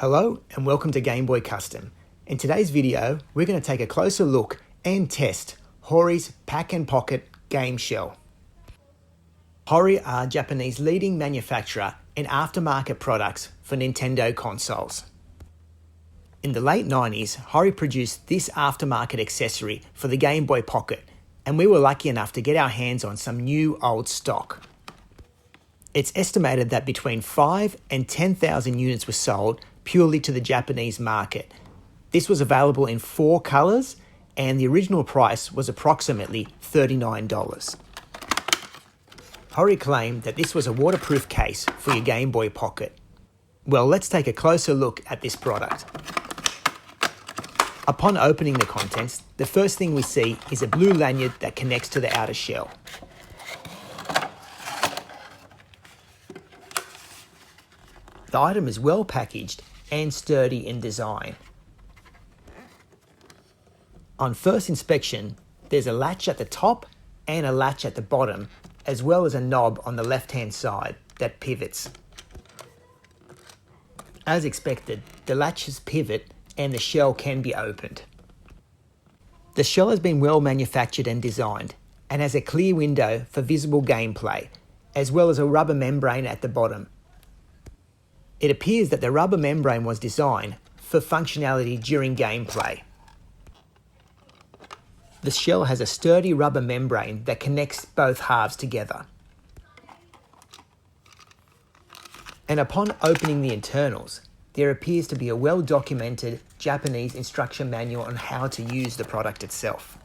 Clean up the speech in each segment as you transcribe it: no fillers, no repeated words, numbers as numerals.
Hello and welcome to Gameboy Custom. In today's video, we're going to take a closer look and test HORI's Pack and Pocket game shell. HORI are Japanese leading manufacturer in aftermarket products for Nintendo consoles. In the late 90s, HORI produced this aftermarket accessory for the Game Boy Pocket, and we were lucky enough to get our hands on some new old stock. It's estimated that between 5 and 10,000 units were sold purely to the Japanese market. This was available in 4 colours and the original price was approximately $39. HORI claimed that this was a waterproof case for your Game Boy Pocket. Well, let's take a closer look at this product. Upon opening the contents, the first thing we see is a blue lanyard that connects to the outer shell. The item is well packaged and sturdy in design. On first inspection, there's a latch at the top and a latch at the bottom, as well as a knob on the left-hand side that pivots. As expected, the latches pivot and the shell can be opened. The shell has been well manufactured and designed and has a clear window for visible gameplay, as well as a rubber membrane at the bottom. It appears that the rubber membrane was designed for functionality during gameplay. The shell has a sturdy rubber membrane that connects both halves together. And upon opening the internals, there appears to be a well-documented Japanese instruction manual on how to use the product itself.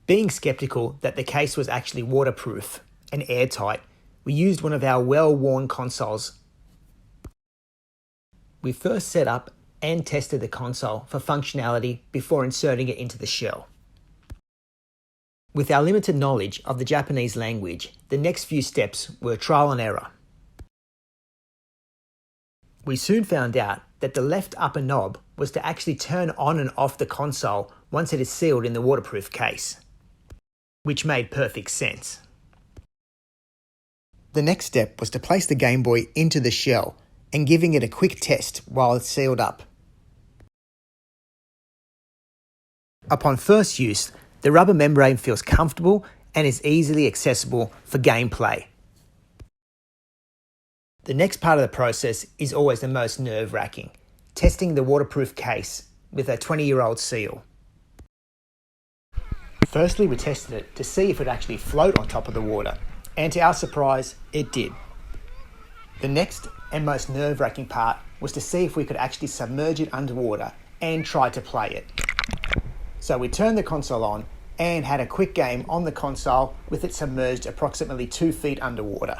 Being skeptical that the case was actually waterproof and airtight, we used one of our well-worn consoles. We first set up and tested the console for functionality before inserting it into the shell. With our limited knowledge of the Japanese language, the next few steps were trial and error. We soon found out that the left upper knob was to actually turn on and off the console once it is sealed in the waterproof case, which made perfect sense. The next step was to place the Game Boy into the shell and giving it a quick test while it's sealed up. Upon first use, the rubber membrane feels comfortable and is easily accessible for gameplay. The next part of the process is always the most nerve-wracking, testing the waterproof case with a 20-year-old seal. Firstly, we tested it to see if it would actually float on top of the water, and to our surprise, it did. The next and most nerve-wracking part was to see if we could actually submerge it underwater and try to play it. So we turned the console on and had a quick game on the console with it submerged approximately 2 feet underwater.